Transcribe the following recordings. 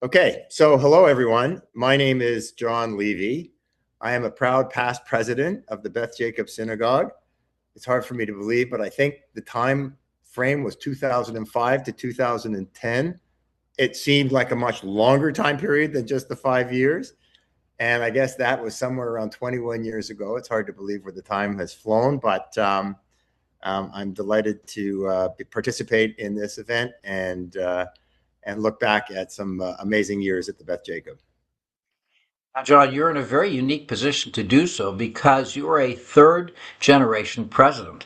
Okay, so hello everyone. My name is John Levy. I am a proud past president of the Beth Jacob Synagogue. It's hard for me to believe, but I think the time frame was 2005 to 2010. It seemed like a much longer time period than just the 5 years. And I guess that was somewhere around 21 years ago. It's hard to believe where the time has flown, but I'm delighted to participate in this event and look back at some amazing years at the Beth Jacob. Now, John, you're in a very unique position to do so because you're a third generation president.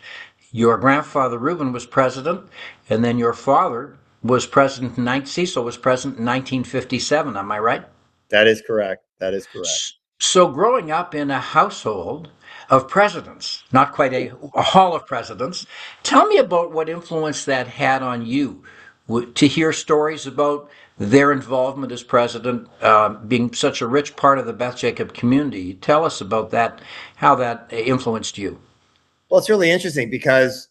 Your grandfather Reuben was president, and then your father was president Cecil was president in 1957. Am I right? That is correct. That is correct. So, growing up in a household of presidents, not quite a hall of presidents, tell me about what influence that had on you to hear stories about their involvement as president, being such a rich part of the Beth Jacob community. Tell us about that, how that influenced you. Well, it's really interesting because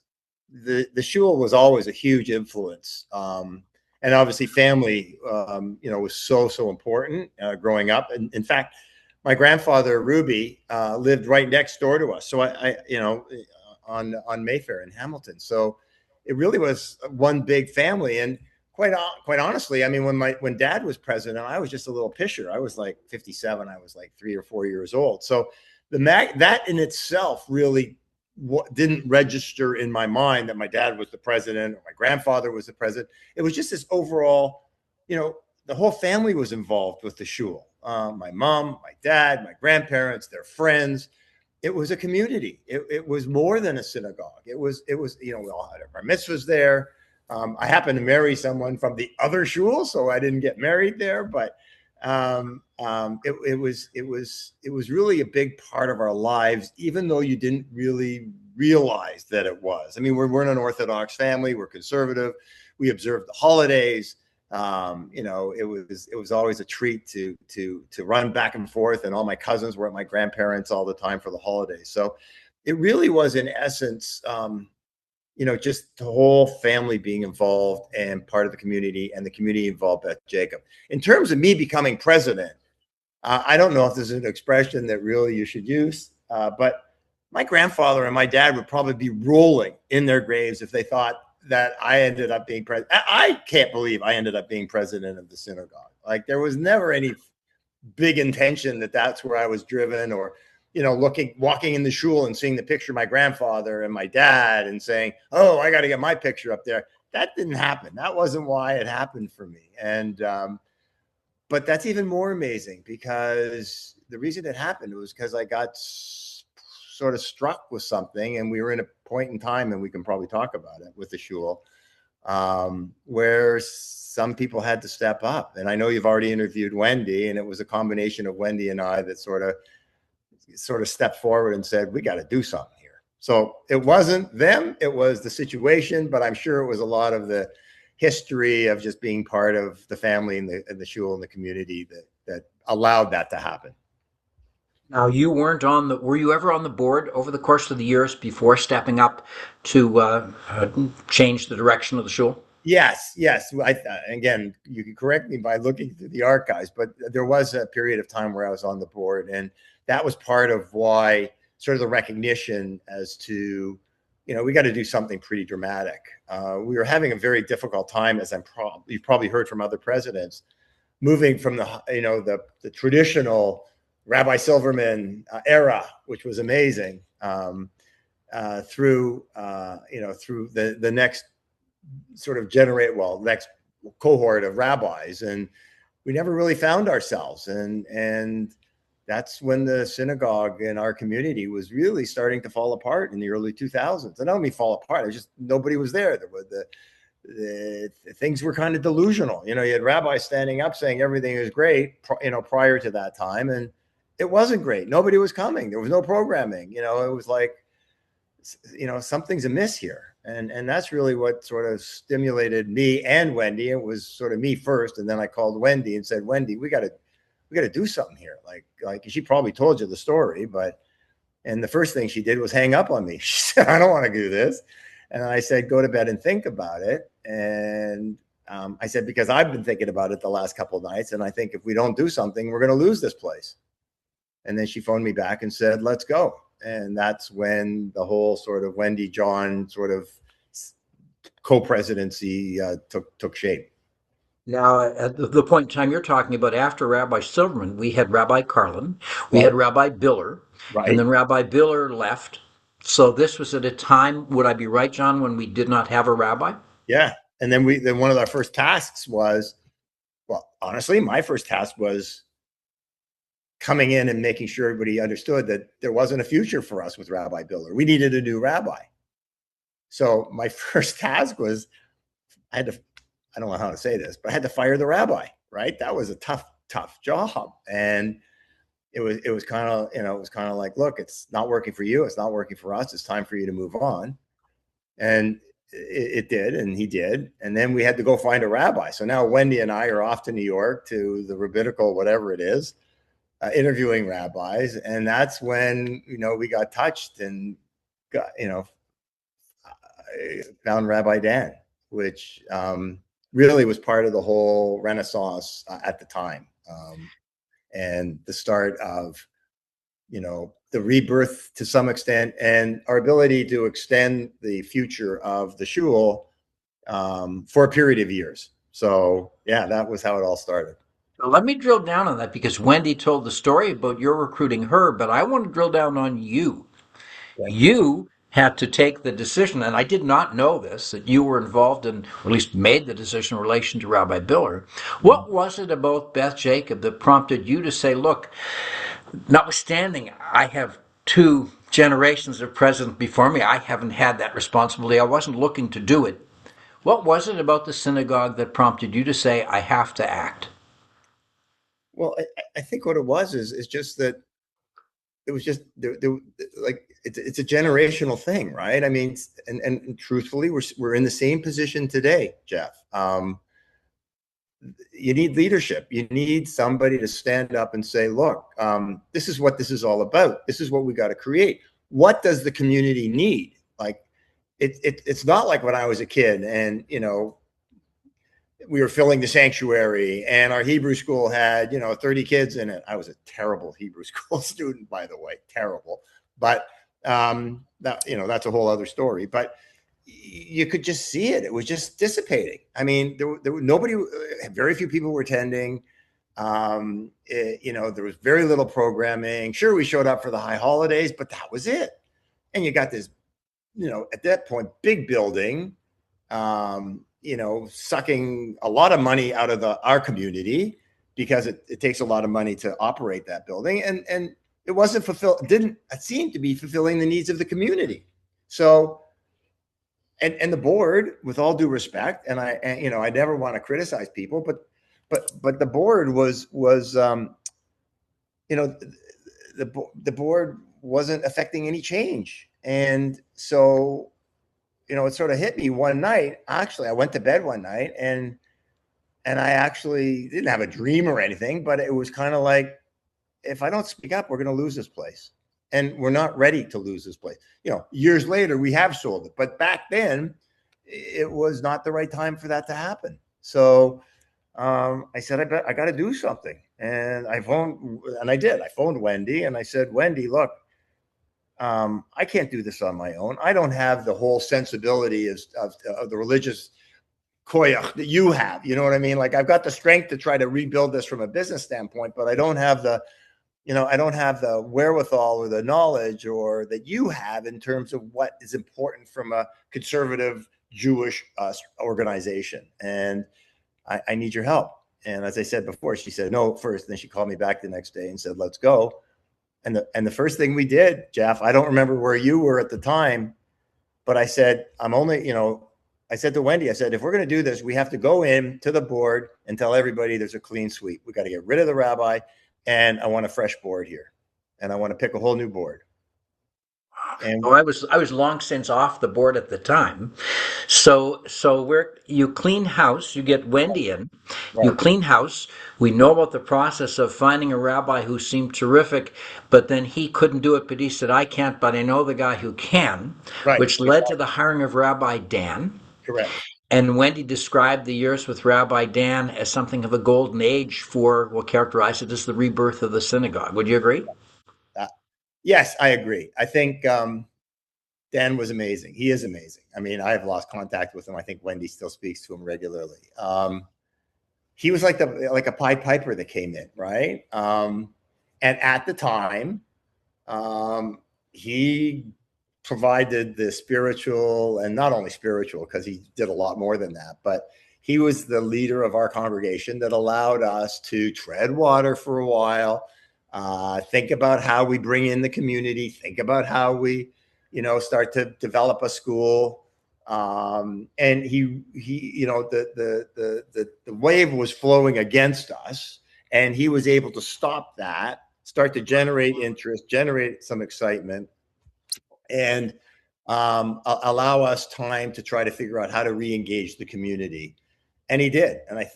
the shul was always a huge influence, and obviously family, was so important growing up. And in fact, my grandfather Ruby lived right next door to us, so on Mayfair in Hamilton. So it really was one big family, and quite honestly, I mean, when Dad was president, I was just a little pisher. I was like 57. I was like 3 or 4 years old. So that in itself really didn't register in my mind that my dad was the president or my grandfather was the president. It was just this overall, the whole family was involved with the shul. My mom, my dad, my grandparents, their friends. It was a community. It was more than a synagogue. It was, we all had our mitzvahs there. I happened to marry someone from the other shul, so I didn't get married there, but it was really a big part of our lives, even though you didn't really realize that it was. I mean, we're an Orthodox family. We're conservative. We observe the holidays. It was always a treat to run back and forth, and all my cousins were at my grandparents all the time for the holidays. So it really was, in essence, just the whole family being involved and part of the community, and the community involved Beth Jacob. In terms of me becoming president, I don't know if this is an expression that really you should use, but my grandfather and my dad would probably be rolling in their graves if they thought that I ended up being president. I can't believe I ended up being president of the synagogue. Like, there was never any big intention that that's where I was driven, or walking in the shul and seeing the picture of my grandfather and my dad and saying, oh, I got to get my picture up there. That didn't happen. That wasn't why it happened for me. And, but that's even more amazing, because the reason it happened was because I got sort of struck with something, and we were in a point in time, and we can probably talk about it, with the shul, where some people had to step up. And I know you've already interviewed Wendy, and it was a combination of Wendy and I that sort of stepped forward and said, we got to do something here. So it wasn't them, it was the situation, but I'm sure it was a lot of the history of just being part of the family and the shul and the community that allowed that to happen. Now, were you ever on the board over the course of the years before stepping up to change the direction of the shul? Yes. Again, you can correct me by looking through the archives, but there was a period of time where I was on the board, and that was part of why, sort of the recognition as to, we got to do something pretty dramatic. We were having a very difficult time, as you've probably heard from other presidents, moving from the traditional Rabbi Silverman era, which was amazing, through the next sort of next cohort of rabbis, and we never really found ourselves. And that's when the synagogue in our community was really starting to fall apart in the early 2000s. And I don't mean fall apart, it just nobody was there. There were the things were kind of delusional. You had rabbis standing up saying everything is great, prior to that time, and it wasn't great. Nobody was coming. There was no programming. It was like, something's amiss here. And that's really what sort of stimulated me and Wendy. It was sort of me first, and then I called Wendy and said, Wendy, we got to do something here. Like she probably told you the story, and the first thing she did was hang up on me. She said, I don't want to do this. And I said, go to bed and think about it. And I said, because I've been thinking about it the last couple of nights, and I think if we don't do something, we're going to lose this place. And then she phoned me back and said, let's go. And that's when the whole sort of Wendy John sort of co-presidency took shape. Now, at the point in time you're talking about, after Rabbi Silverman, we had Rabbi Carlin, we Right. had Rabbi Biller, and Right. then Rabbi Biller left. So this was at a time, would I be right, John, when we did not have a rabbi? Yeah. And then one of our first tasks was, well, honestly, my first task was coming in and making sure everybody understood that there wasn't a future for us with Rabbi Biller. We needed a new rabbi. So my first task was, I don't know how to say this, but I had to fire the rabbi, right? That was a tough job. And it was kind of, it was kind of like, look, it's not working for you. It's not working for us. It's time for you to move on. And it did, and he did. And then we had to go find a rabbi. So now Wendy and I are off to New York, to the rabbinical, whatever it is, interviewing rabbis. And that's when, we got touched and got, found Rabbi Dan, which really was part of the whole Renaissance at the time. And the start of, the rebirth to some extent, and our ability to extend the future of the shul for a period of years. So yeah, that was how it all started. So let me drill down on that, because Wendy told the story about your recruiting her, but I want to drill down on you. Okay. You had to take the decision, and I did not know this, that you were involved in, or at least made the decision in relation to Rabbi Biller. What was it about Beth Jacob that prompted you to say, look, notwithstanding I have two generations of presidents before me, I haven't had that responsibility, I wasn't looking to do it. What was it about the synagogue that prompted you to say, I have to act? Well, I think what it was is just that it was just like it's a generational thing, right? I mean, and truthfully, we're in the same position today, Jeff. You need leadership. You need somebody to stand up and say, look, this is what this is all about. This is what we got to create. What does the community need? Like, it's not like when I was a kid and, we were filling the sanctuary and our Hebrew school had, 30 kids in it. I was a terrible Hebrew school student, by the way, terrible. But that's a whole other story. But you could just see it. It was just dissipating. I mean, there were nobody, very few people were attending. There was very little programming. Sure, we showed up for the high holidays, but that was it. And you got this, at that point, big building, sucking a lot of money out of our community, because it takes a lot of money to operate that building. And it wasn't didn't seem to be fulfilling the needs of the community. So, and the board, with all due respect, and I never want to criticize people, but the board was the board wasn't affecting any change. And so, it sort of hit me one night. Actually, I went to bed one night and I actually didn't have a dream or anything, but it was kind of like, if I don't speak up, we're going to lose this place. And we're not ready to lose this place. Years later, we have sold it. But back then, it was not the right time for that to happen. So I said, I got to do something. And I did. I phoned Wendy and I said, Wendy, look, I can't do this on my own. I don't have the whole sensibility of the religious koyach that you have. You know what I mean? Like, I've got the strength to try to rebuild this from a business standpoint, but I don't have the wherewithal or the knowledge or that you have in terms of what is important from a conservative Jewish organization. And I need your help. And as I said before, she said no first. Then she called me back the next day and said, let's go. And the first thing we did, Jeff, I don't remember where you were at the time, but I said, I said to Wendy, I said, if we're going to do this, we have to go in to the board and tell everybody there's a clean sweep. We got to get rid of the rabbi, and I want a fresh board here, and I want to pick a whole new board. And I was long since off the board at the time. So you clean house, you get Wendy in, you right, clean house. We know about the process of finding a rabbi who seemed terrific, but then he couldn't do it, but he said, I can't, but I know the guy who can, right, which led to the hiring of Rabbi Dan. correct. And Wendy described the years with Rabbi Dan as something of a golden age for what characterized it as the rebirth of the synagogue. Would you agree? Uh, yes, I agree. I think Dan was amazing. He is amazing. I mean, I have lost contact with him. I think Wendy still speaks to him regularly. He was like a Pied Piper that came in, right? And at the time, he provided the spiritual, and not only spiritual, because he did a lot more than that, but he was the leader of our congregation that allowed us to tread water for a while, think about how we bring in the community, think about how we, start to develop a school. And the wave was flowing against us, and he was able to stop that, start to generate interest, generate some excitement, and allow us time to try to figure out how to re-engage the community. And he did. And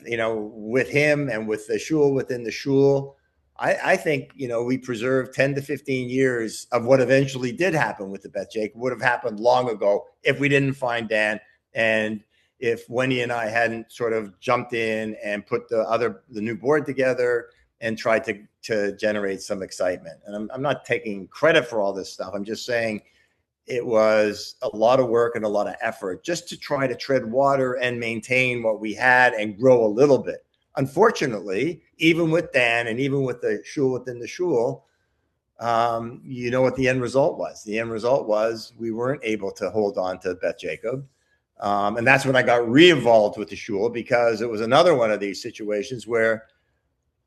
with him and with the shul within the shul, I think, we preserved 10 to 15 years of what eventually did happen with the Beth Jacob. Would have happened long ago if we didn't find Dan, and if Wendy and I hadn't sort of jumped in and put the new board together and tried to generate some excitement. And I'm not taking credit for all this stuff. I'm just saying it was a lot of work and a lot of effort just to try to tread water and maintain what we had and grow a little bit. Unfortunately, even with Dan and even with the shul within the shul, you know what the end result was. The end result was we weren't able to hold on to Beth Jacob. And that's when I got re-involved with the shul, because it was another one of these situations where,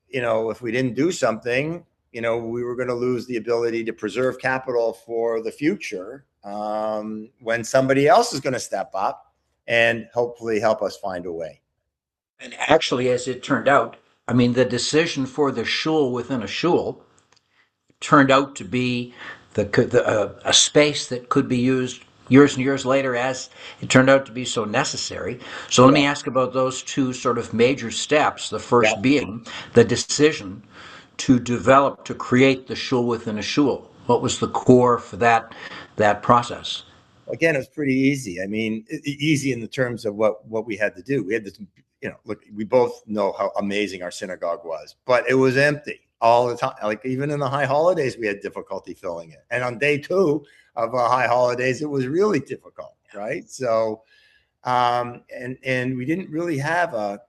if we didn't do something, we were going to lose the ability to preserve capital for the future, when somebody else is going to step up and hopefully help us find a way. And actually, as it turned out, I mean, the decision for the shul within a shul turned out to be a space that could be used years and years later, as it turned out to be so necessary. So let me Correct. ask about those two sort of major steps. The Yeah. first being the decision to create the shul within a shul. What was the core for that process? Again, it was pretty easy. I mean, easy in the terms of what we had to do. We had this, look, we both know how amazing our synagogue was, but it was empty all the time. Like even in the high holidays, we had difficulty filling it. And on day 2 of high holidays, it was really difficult, right? So, and we didn't really have a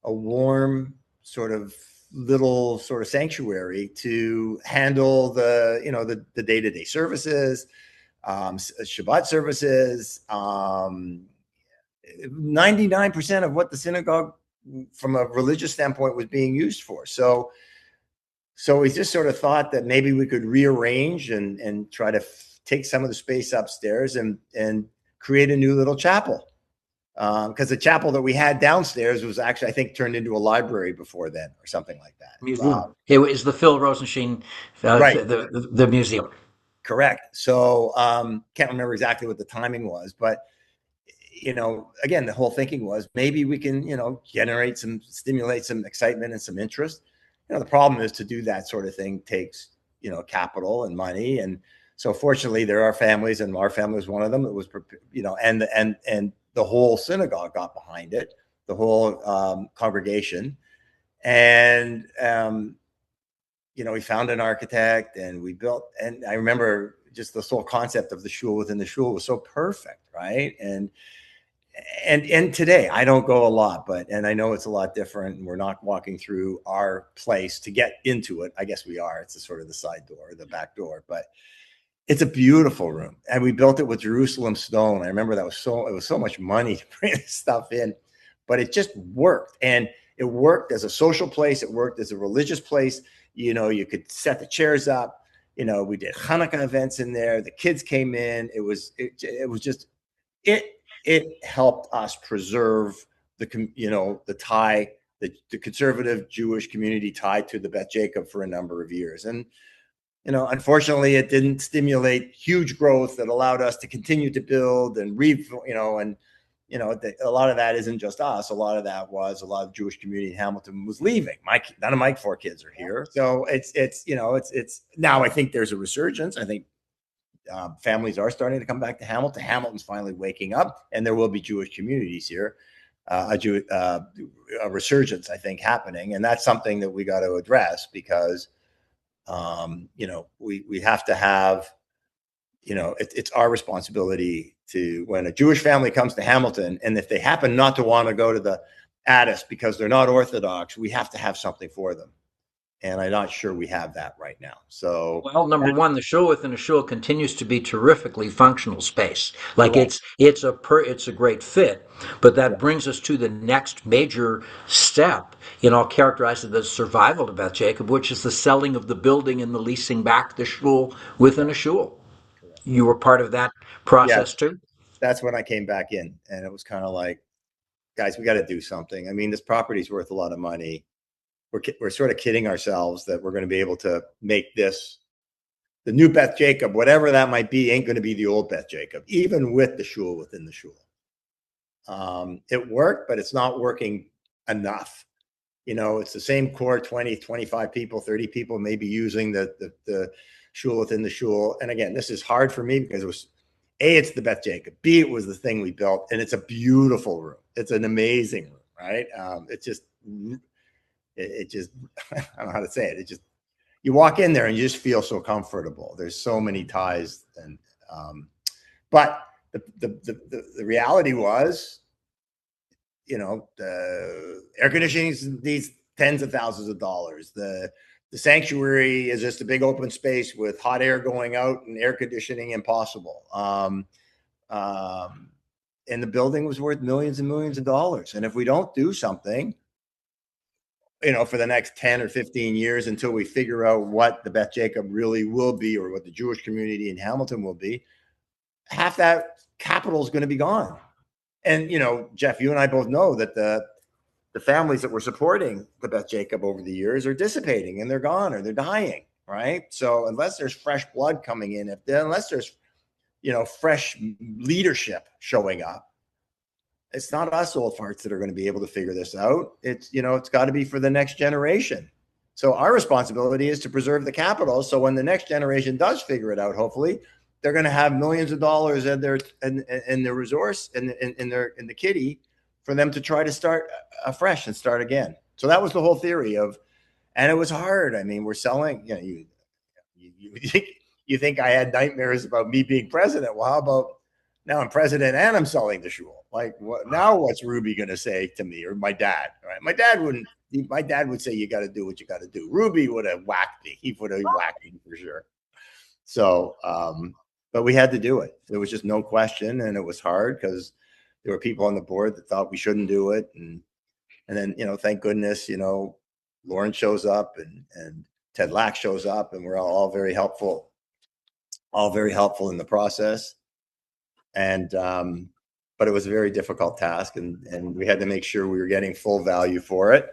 warm sort of little sort of sanctuary to handle the day-to-day services, Shabbat services. 99% of what the synagogue from a religious standpoint was being used for. So we just sort of thought that maybe we could rearrange and try to take some of the space upstairs and create a new little chapel. Because the chapel that we had downstairs was actually, I think, turned into a library before then or something like that. Museum. It was the Phil Rosenstein, Right. the museum. Correct. So can't remember exactly what the timing was, but again, the whole thinking was maybe we can, stimulate some excitement and some interest. The problem is to do that sort of thing takes, capital and money. And so fortunately there are families, and our family was one of them that was, and the whole synagogue got behind it, the whole congregation. And, we found an architect and we built, and I remember just this whole concept of the shul within the shul was so perfect. Right. And today I don't go a lot, and I know it's a lot different, and we're not walking through our place to get into it. I guess we are. It's a sort of the side door, the back door, but it's a beautiful room, and we built it with Jerusalem stone. I remember it was so much money to bring this stuff in, but it just worked. And it worked as a social place. It worked as a religious place. You could set the chairs up. We did Hanukkah events in there. The kids came in. It was just, it helped us preserve the tie, the conservative Jewish community tied to the Beth Jacob for a number of years. And unfortunately, it didn't stimulate huge growth that allowed us to continue to build and a lot of that isn't just us. A lot of that was a lot of Jewish community in Hamilton was leaving. None of my 4 kids are here, so it's now I think there's a resurgence. I think families are starting to come back to Hamilton. Hamilton's finally waking up, and there will be Jewish communities here. A resurgence, I think, happening, and that's something that we got to address because, we have to have, it's our responsibility to, when a Jewish family comes to Hamilton, and if they happen not to want to go to the Addis because they're not Orthodox, we have to have something for them. And I'm not sure we have that right now. So, well, number one, the shul within a shul continues to be terrifically functional space. Like correct. it's a great fit. But Yeah. that brings us to the next major step. I'll characterize it as survival to Beth Jacob, which is the selling of the building and the leasing back the shul within a shul. Correct. You were part of that Yeah, process too. that's when I came back in, and it was kind of like, guys, we got to do something. I mean, this property's worth a lot of money. We're sort of kidding ourselves that we're going to be able to make this the new Beth Jacob, whatever that might be, ain't going to be the old Beth Jacob, even with the shul within the shul. It worked, but it's not working enough. It's the same core 20, 25 people, 30 people maybe using the shul within the shul. And again, this is hard for me because it was, A, it's the Beth Jacob. B, it was the thing we built, and it's a beautiful room. It's an amazing room, right? It just, I don't know how to say it. It just, you walk in there and you just feel so comfortable. There's so many ties, but the reality was, the air conditioning needs tens of thousands of dollars. The sanctuary is just a big open space with hot air going out and air conditioning impossible. And the building was worth millions and millions of dollars. And if we don't do something, for the next 10 or 15 years until we figure out what the Beth Jacob really will be, or what the Jewish community in Hamilton will be, half that capital is going to be gone. And, Jeff, you and I both know that the families that were supporting the Beth Jacob over the years are dissipating, and they're gone, or they're dying, right? So unless there's fresh blood coming in, unless there's, fresh leadership showing up, it's not us old farts that are going to be able to figure this out. It's got to be for the next generation. So our responsibility is to preserve the capital. So when the next generation does figure it out, hopefully they're going to have millions of dollars in their resource in the kitty for them to try to start afresh and start again. So that was the whole theory and it was hard. I mean, we're selling, you think I had nightmares about me being president. Well, how about now I'm president and I'm selling the shul? Like, now what's Ruby going to say to me, or my dad? Right? My dad would say, you got to do what you got to do. Ruby would have whacked me. He would have whacked me for sure. So, but we had to do it. There was just no question. And it was hard because there were people on the board that thought we shouldn't do it. And then, thank goodness, Lauren shows up and Ted Lack shows up, and we're all very helpful in the process. And, but it was a very difficult task, and we had to make sure we were getting full value for it,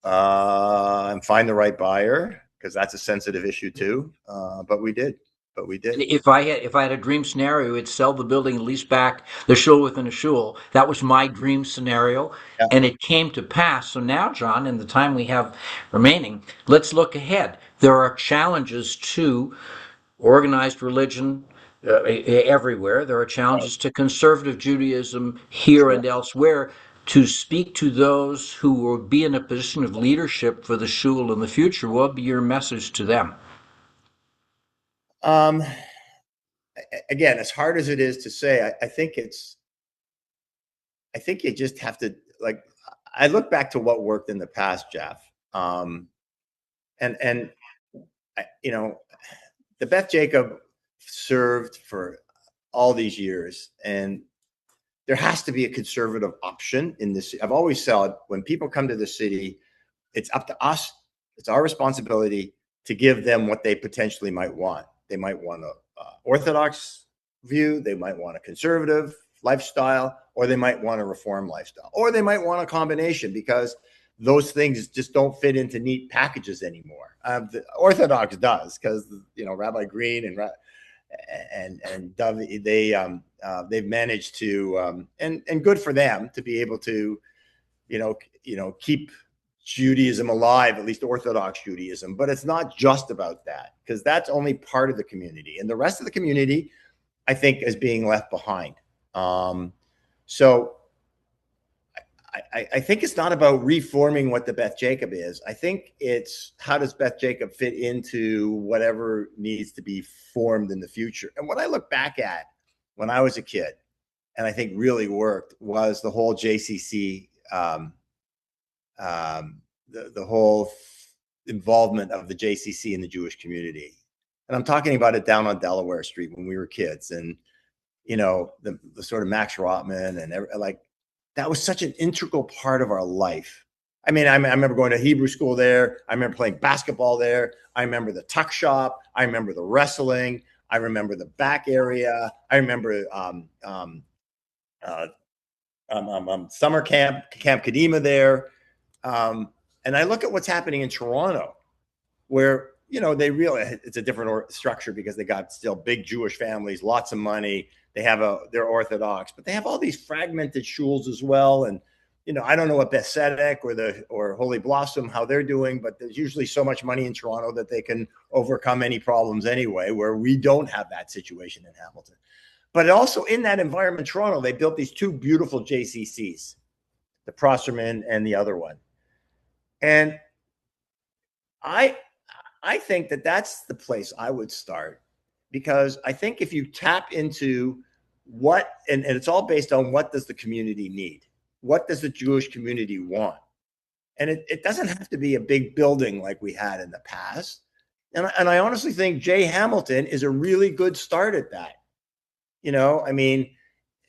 and find the right buyer, because that's a sensitive issue too. But we did. If I had a dream scenario, it's sell the building and lease back the shul within a shul. That was my dream scenario, Yeah. and it came to pass. So now, John, in the time we have remaining, let's look ahead. There are challenges to organized religion everywhere. There are challenges to conservative Judaism here Sure. and elsewhere. To speak to those who will be in a position of leadership for the shul in the future, what would be your message to them? Again, as hard as it is to say, I think you just have to, like, I look back to what worked in the past, Jeff. And the Beth Jacob served for all these years, and there has to be a conservative option in this. I've always said, when people come to the city, it's up to us. It's our responsibility to give them what they potentially might want. They might want an Orthodox view. They might want a conservative lifestyle, or they might want a reform lifestyle, or they might want a combination, because those things just don't fit into neat packages anymore. The Orthodox does, because Rabbi Green and Dove, they've managed to, and good for them to be able to, keep Judaism alive, at least Orthodox Judaism. But it's not just about that, because that's only part of the community. And the rest of the community, I think, is being left behind. So I think it's not about reforming what the Beth Jacob is. I think it's how does Beth Jacob fit into whatever needs to be formed in the future. And what I look back at when I was a kid, and I think really worked, was the whole JCC, the whole involvement of the JCC in the Jewish community. And I'm talking about it down on Delaware Street when we were kids, and the sort of Max Rotman and like that was such an integral part of our life. I mean, I remember going to Hebrew school there. I remember playing basketball there. I remember the tuck shop. I remember the wrestling. I remember the back area. I remember summer Camp Kadima there. And I look at what's happening in Toronto, where they really, it's a different structure because they got still big Jewish families, lots of money. They have they're Orthodox, but they have all these fragmented shuls as well. And I don't know what Beth Tzedek or Holy Blossom, how they're doing, but there's usually so much money in Toronto that they can overcome any problems anyway, where we don't have that situation in Hamilton. But also in that environment, Toronto, they built these two beautiful JCCs, the Prosserman and the other one. And I think that that's the place I would start, because I think if you tap into what, and it's all based on what does the community need? What does the Jewish community want? And it doesn't have to be a big building like we had in the past. And I honestly think Jay Hamilton is a really good start at that. I mean,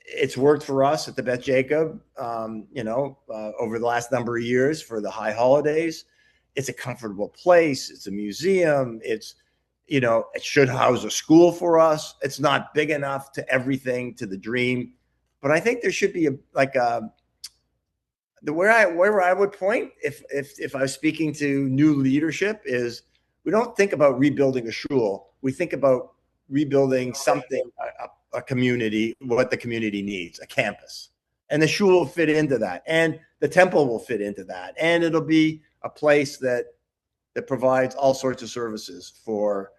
it's worked for us at the Beth Jacob, over the last number of years for the high holidays. It's a comfortable place. It's a museum. It should house a school for us. It's not big enough to everything, to the dream, but I think there should be where I would point if I was speaking to new leadership is we don't think about rebuilding a shul. We think about rebuilding something, a community, what the community needs, a campus, and the shul will fit into that, and the temple will fit into that, and it'll be a place that provides all sorts of services for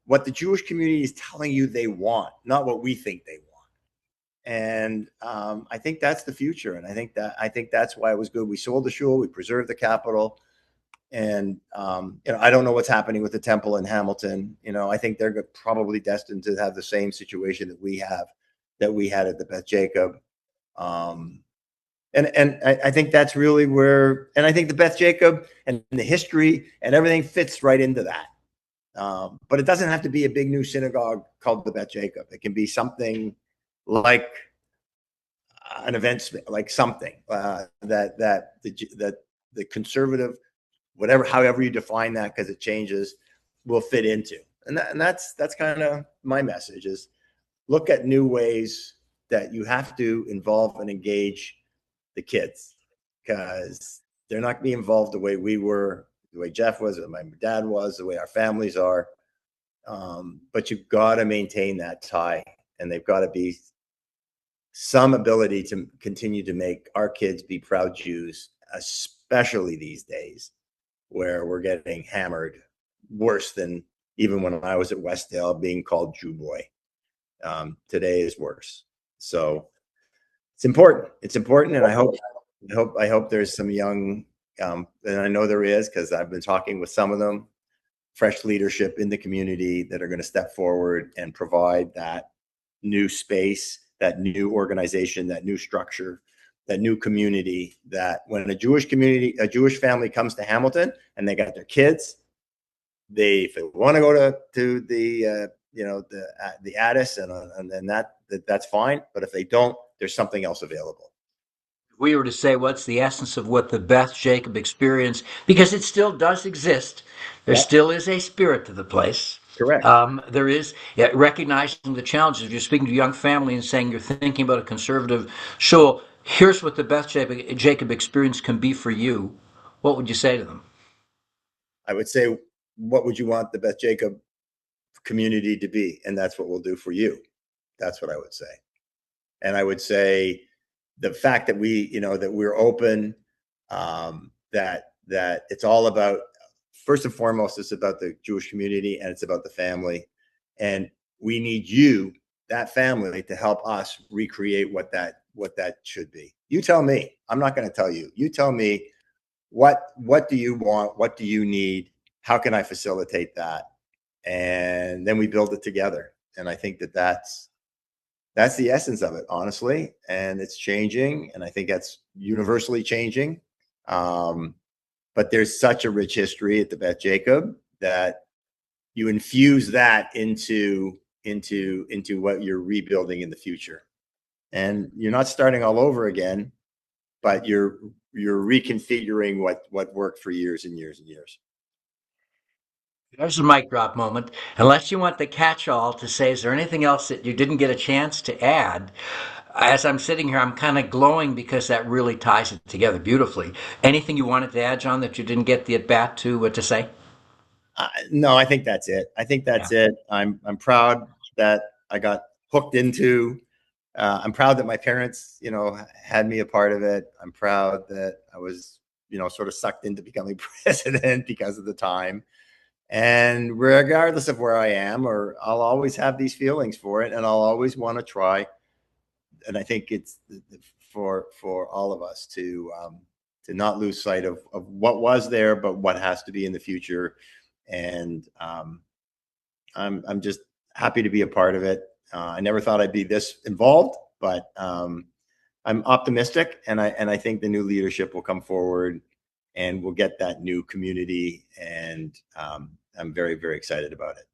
what the Jewish community is telling you they want, not what we think they want. And I think that's the future. And I think that's why it was good. We sold the shul, we preserved the capital, and I don't know what's happening with the temple in Hamilton. I think they're probably destined to have the same situation that we had at the Beth Jacob. And I think that's really where, and I think the Beth Jacob and the history and everything fits right into that. But it doesn't have to be a big new synagogue called the Beth Jacob. It can be something like an event, like something that the conservative, however you define that, because it changes, will fit into. And that's kind of my message is look at new ways that you have to involve and engage the kids, because they're not going to be involved the way we were, the way Jeff was, the way my dad was, the way our families are. But you've got to maintain that tie, and they've got to be some ability to continue to make our kids be proud Jews, especially these days where we're getting hammered worse than even when I was at Westdale being called Jew boy. Today is worse. So it's important. It's important. And I hope there's some young, and I know there is, because I've been talking with some of them, fresh leadership in the community that are going to step forward and provide that new space, that new organization, that new structure, that new community, that when a Jewish family comes to Hamilton and they got their kids, if they want to go to the Addis and that's fine. But if they don't, there's something else available. If we were to say what's the essence of what the Beth Jacob experience, because it still does exist, there still is a spirit to the place. Correct. There is recognizing the challenges. If you're speaking to a young family and saying you're thinking about a conservative shul, here's what the Beth Jacob experience can be for you. What would you say to them? I would say, what would you want the Beth Jacob community to be? And that's what we'll do for you. That's what I would say. And I would say the fact that that we're open, that that it's all about, first and foremost, it's about the Jewish community and it's about the family. And we need you, that family, to help us recreate what that should be. You tell me. I'm not going to tell you. You tell me what do you want? What do you need? How can I facilitate that? And then we build it together. And I think that that's the essence of it, honestly. And it's changing. And I think that's universally changing. But there's such a rich history at the Beth Jacob that you infuse that into what you're rebuilding in the future. And you're not starting all over again, but you're reconfiguring what worked for years and years and years. There's a mic drop moment. Unless you want the catch-all to say, is there anything else that you didn't get a chance to add? As I'm sitting here, I'm kind of glowing because that really ties it together beautifully. Anything you wanted to add, John, that you didn't get the at-bat to say? No, I think that's it. I think that's it. I'm proud that I got hooked into. I'm proud that my parents, had me a part of it. I'm proud that I was, sort of sucked into becoming president because of the time. And regardless of where I am, or I'll always have these feelings for it, and I'll always want to try. And I think it's for all of us to not lose sight of what was there, but what has to be in the future. And I'm just happy to be a part of it. I never thought I'd be this involved, but I'm optimistic, and I think the new leadership will come forward, and we'll get that new community. And I'm very, very excited about it.